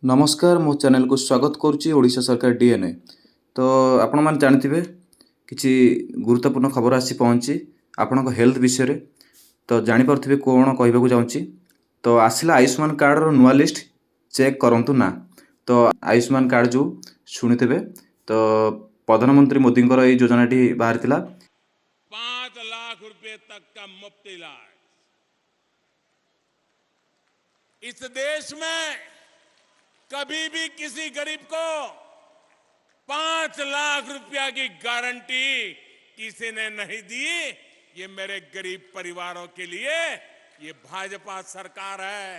नमस्कार मो चैनल को स्वागत करुच्ची ओडिशा सरकार डीएनए। तो आपण मैंने जानते किसी गुरुत्वपूर्ण खबर आसी पहुँची आपण हेल्थ विषय रे। तो जानीपे कौन कहवाक चाहूँगी। तो आसला आयुष्मान कार्ड रो नुआ लिस्ट चेक करंतु ना। तो आयुष्मान कार्ड जो शुणिथे तो प्रधानमंत्री मोदी ये योजना बाहर 5 लाख रुपए तक का मुफ्त इलाज इस देश में कभी भी किसी गरीब को 5 लाख रुपया की गारंटी किसी ने नहीं दी। ये मेरे गरीब परिवारों के लिए ये भाजपा सरकार है।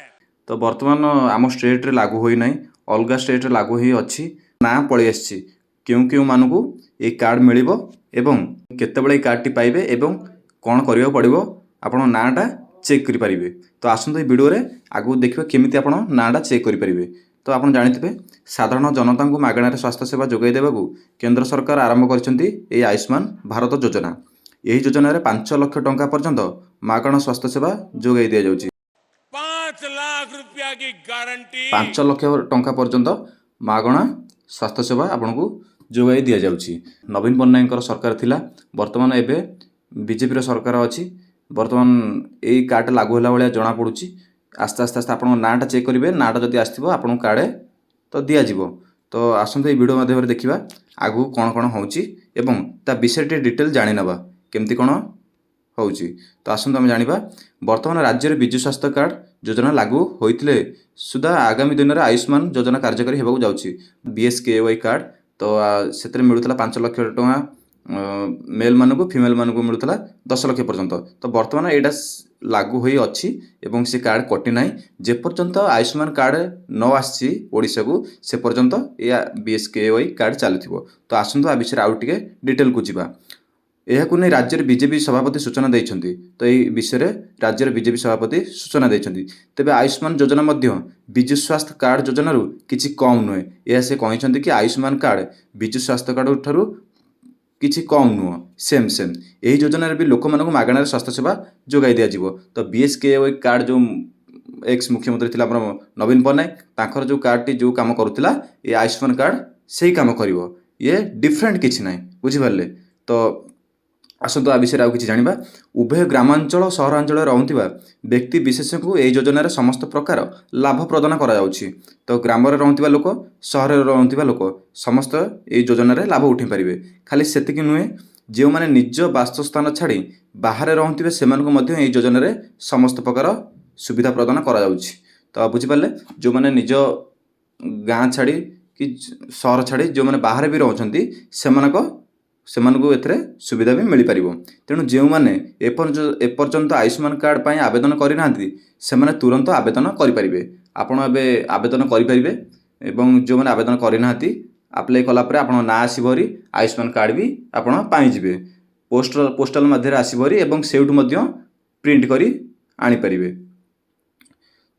तो बर्तमान आम स्टेट रे लागू होई नहीं, अलग स्टेट रे लागू ही अच्छी ना पलि आसी क्यों क्यों मानू ये कार्ड मिलिबो एवं केतेबेले कार्ड टी पाइबे एवं कौन करियो पड़िबो आपण नाटा चेक करि परिबे। तो आसंत ए वीडियो रे आगु देखिबे केमिति आपण नाटा चेक करि परिबे। तो आप जानते साधारण जनता को मागणार स्वास्थ्य सेवा जोगाई देवाक केंद्र सरकार आरंभ करछंती ए आयुष्मान भारत योजना। यही योजना रे 5 लाख टंका पर्यंत मागण स्वास्थ्य सेवा जोगाई दिया जाउची। 5 लाख रुपया की गारंटी 5 लाख टंका पर्यंत मागणा स्वास्थ्य सेवा आपको जोगाई दिया जाउची। नवीन पट्टनायक सरकार थिला, वर्तमान एबे बीजेपी सरकार अच्छी। वर्तमान यही कार्ड लागू होला भाया जना पड़ुची। आस्ते आस्ते आस्ते आप नाटा चेक करेंगे, नाटा जब आसो आप कार्ड तो दिज्व। तो आसते ये वीडियो माध्यम देखा आगू कौन कौन होची एवं ता विषय डिटेल जानी नवा केमती कौन होची। तो आसतु आम जाना बर्तमान राज्य में विजु स्वास्थ्य कार्ड योजना लागू होते सुधा आगामी दिन में आयुष्मान योजना कार्यकारी होगा जाऊँगी। BSKY कार्ड तो से मिलूला 5 लाख टଙ୍କା मेल मानक फिमेल मानक मिलूला 10 लाख पर्यंत। तो बर्तमान यहाँ लागू हो अच्छी एवं से कार्ड कटि ना जेपर्यंत आयुष्मान कार्ड न आसी ओडिशा को से पर्यंत या BSKY कार्ड चलुव। तो आसतु आ विषय आउ टे डिटेल को जीवा। यह राज्य में बीजेपी सभापति सूचना देते। तो यही विषय में राज्य बीजेपी सभापति सूचना देते। तेज आयुष्मान योजना विजु स्वास्थ्य कार्ड योजन किसी कम नुहे। यह से कहते कि आयुष्मान कार्ड विजु स्वास्थ्य कार्ड ठारू किसी कम नुह, सेम सेम यही योजना भी लोक मानक मागणार स्वास्थ्य सेवा जोगाई दिया। तो BSKY कार्ड जो एक्स मुख्यमंत्री थी नवीन पट्टनायक जो कार्ड टी जो कम करुला ये आयुष्मान कार्ड से ही कम कर ये डिफरेंट किसी ना बुझिपारे। तो आसतु आ विषय किसी जाना उभय ग्रामांचल सहरांचल रुवा व्यक्ति विशेष को यह योजन समस्त प्रकार लाभ प्रदान करा। तो ग्राम रुवा लोक सहर रुवा लोक समस्त ये योजन लाभ उठे पारे। खाली से नुहे जो मैंने निज बासस्थान छाड़ी बाहर रुवे से योजन समस्त प्रकार सुविधा प्रदान करा। तो बुझिपारे जो मैंने निज गाँ छाड़ी कि सहर छाड़ी जो मैंने बाहर भी रोचंती सेमानकु एथरे सुविधा भी मिल पार। तेणु जो मैंने एपर्यंत आयुष्मान कार्ड पर आवेदन करना से तुरंत आवेदन करेंगे। आपड़ ए आवेदन करेंगे एवं जो मैंने आवेदन करना अप्लाई कलापर आप ना आसवरी आयुष्मान कार्ड भी आपड़ पाइबे। पोस्टाल मध्य आसवरी एवं सेठू प्रिंट करी आनीपारे।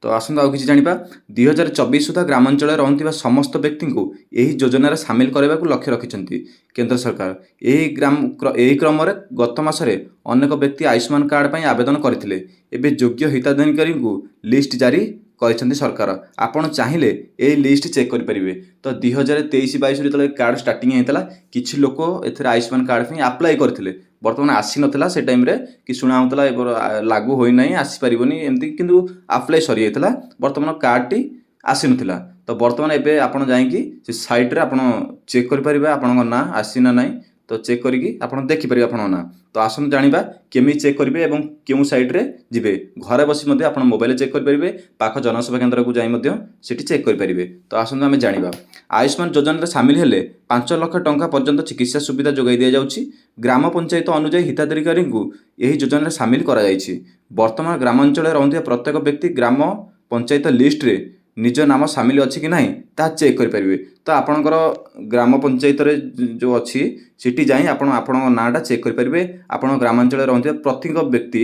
तो आसतु आउ कि जाना 2024 सुधा ग्रामांचल रुवा समस्त व्यक्ति को यही योजन सामिल करने को लक्ष्य रखिंट केंद्र सरकार। यही क्रम गत मासरे अनेक व्यक्ति आयुष्मान कार्ड पर आवेदन करते एवं योग्य हिताधिकारी को लिस्ट जारी कर सरकार। आपड़ चाहिए यही लिस्ट चेक करेंगे। तो 2023-22 जो कार्ड स्टार्टिंग होता किसी लोक ए आयुष्मान कार्ड पर आप्लाय करते बर्तमान आसी नाला से टाइम कि शुणा होता लागू होना आसीपारनी एमती किंतु आप्लाय सरी जाता बर्तमान कार्ड टी आसी नाला। तो बर्तमान एबे आपण जाइए साइट रे आपण चेक करेंगे आपण ना आसी ना ना तो चेक करके देखिपारे आपण ना। तो आसन जाना केमी चेक करेंगे एवं क्यों साइट रे जिबे घरे बसी आप मोबाइल चेक करेंगे पाख जनसेवा केन्द्र को जाइए चेक करेंगे। तो आसतु आम जाना आयुष्मान योजन सामिल हेले 5 लाख टंका पर्यंत चिकित्सा सुविधा जोगाई दि जाउछि। ग्राम पंचायत अनुଯାयी हिताधिकारी को यही योजन सामिल करा जायछि। वर्तमान ग्रामांचल रुवा प्रत्येक व्यक्ति ग्राम पंचायत लिस्ट रे निज नाम सामिल अच्छी कि नहीं ता चेक करेंगे। तो आपणकर ग्राम पंचायत जो अच्छी सीटी जाई आपण नाटा चेक करेंगे। आप ग्रामांचल रुवा प्रत्येक व्यक्ति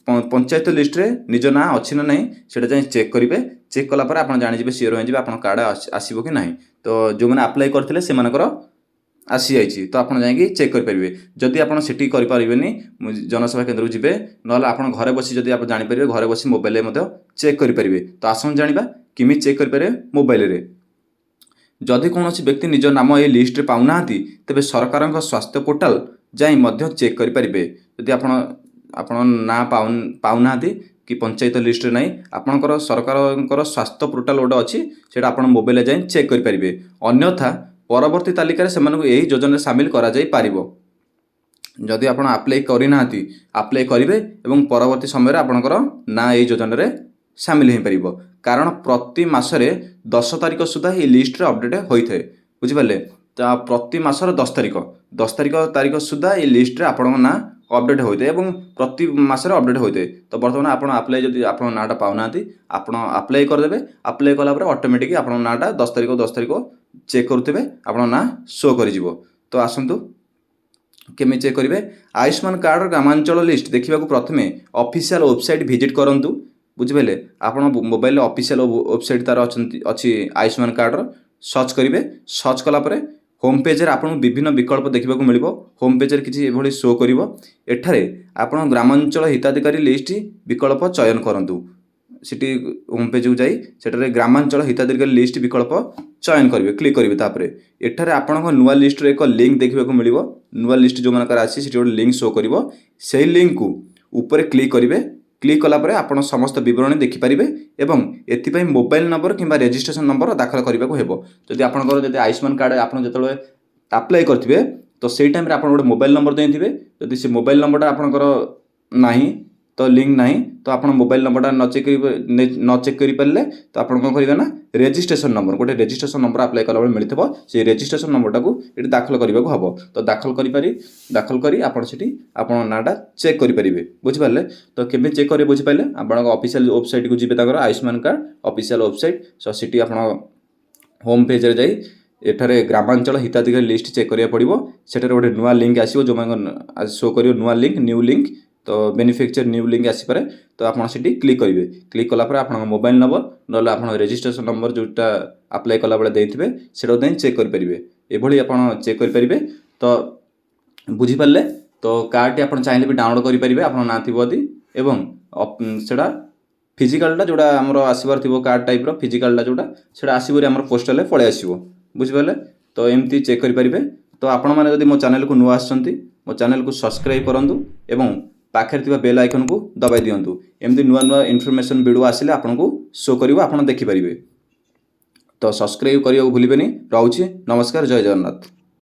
पंचायत लिस्ट रे निज ना अच्छी ना नहीं से चेक करेंगे। चेक कलापर आप जाने सीओर हो आप कार्ड आसो कि ना। तो जो मैंने आप्लाय करते से आसी जाइए तो आप जाइए चेक करेंगे। जदि आप सेठी करें जनसेवा केन्द्र को जी ना आप घरे बसी जब आप जापर घरे बसी मोबाइल चेक करेंगे। तो आसन जाना केमी चेक करें मोबाइल रे जदि कौन व्यक्ति निज नाम ये लिस्ट रे पाऊना तेबे सरकार स्वास्थ्य पोर्टाल जाई मध्य चेक करेंगे जदि आपण ना पाऊना कि पंचायत लिस्ट रे नहीं आपणकर सरकार स्वास्थ्य पोर्टाल गोटे अच्छी से आप मोबाइल जाए चेक करेंगे अन्यथा परवर्ती तालिकार से यही योजना सामिल करा जाई पारिबो जदि आप आप्लाय करना आप्लाय करेंगे और परवर्ती समय आपणकर ना यही योजन रे सामिल हो पार कारण प्रति मासरे 10 तारिख सुधा ये लिस्ट रे अपडेट होता है बुझिपारे तो प्रति मासर 10 तारिख सुधा ये लिस्ट रे आपण ना अपडेट होता है प्रति मासरे अपडेट होता है तो बर्तमान आप आप्लाय जब आप नाटा पाऊना आप आप्लाय करदे आप्लाय कलापर ऑटोमेटिक आप नाटा 10 तारिख चेक करुवे आप ना शो कर तो आसतु केमी चेक करेंगे आयुष्मान कार्ड ग्रामांचल लिस्ट देखा प्रथमे ऑफिशियल वेबसाइट विजिट करूँ बुझिपारे आप मोबाइल ऑफिशियल वेबसाइट तार अच्छी आयुष्मान कार्ड सर्च करेंगे सर्च कलापर होम पेज रे आपको विभिन्न विकल्प देखा मिल होम पेज किसी एभली शो कर एठारे आप ग्रामांचल हिताधिकारी लिस्ट विकल्प चयन करूँ सिटी होम पेज को जाई सेठारे ग्रामांचल हिताधिकारी लिस्ट विकल्प चयन करेंगे क्लिक करेंगे तापर एठारे आपण नुआ लिस्ट रे एक लिंक देखा मिल नुआ लिस्ट जो मनकर आसी गोटे लिंक शो कर से लिंक को ऊपर क्लिक करेंगे क्लिक कलापर आप समस्त बरणी देखिपारे एवं एथिपाई मोबाइल नंबर कि रजिस्ट्रेशन नंबर दाखल करने को हेबो जदि आपनकर जदि आयुष्मान कार्ड आप जो अप्लाई करेंगे तो से टाइम आप गोटे मोबाइल नंबर देते जदि से मोबाइल नंबरटा आपनकर नाही तो लिंक नहीं तो आप मोबाइल नंबरटा न चेक कर पारे तो आप करेंगे ना रजिस्ट्रेशन नंबर गोटे रजिस्ट्रेशन नंबर अप्लाई कला मिलता से रजिस्ट्रेशन नंबरटा को ये दाखल करने को हम तो दाखल करी आप नाटा चेक करेंगे बुझिपारे तो केमी चेक करेंगे बुझिपारे आप ऑफिशियल वेबसाइट को जी आयुष्मान कार्ड ऑफिशियल वेबसाइट सो सिटी आप होम पेज रे जाई एठारे ग्रामांचल हिताधिकारी लिस्ट चेक करिया पड़िबो सेठारे गोटे नुआ लिंक आसीबो जो मान शो करियो नुआ लिंक न्यू लिंक तो बेनिफिशियरी न्यू लिंक आसीपे तो आप क्लिक करेंगे क्लिक कलापर आप मोबाइल नंबर ना आप रजिस्ट्रेशन नंबर जोटा अप्लाई कला बेले देते से चेक करेंगे ये आप चेक करेंगे तो बुझीपारे तो कार्ड आप चाहिए भी डाउनलोड करेंगे आप ना थी एवं सेटा फिजिकालटा जोड़ा आमर आसबार थी कार्ड टाइप फिजिकालटा जोड़ा से आसबर आम पोस्टाल पलि आसो बुझिपारे तो एमती चेक करेंगे तो आपण मैंने जब मो चैनल को नुआ आसछंती मो चैनल को सब्सक्राइब करूँ एवं पाखे थी बेल आइकन को दबाई दिंतु एमती नुआ नुआ इनफॉरमेशन वीडियो आसिले आपको शो कर देखिपारे तो सब्सक्राइब करने को भूलें रोचे नमस्कार जय जगन्नाथ।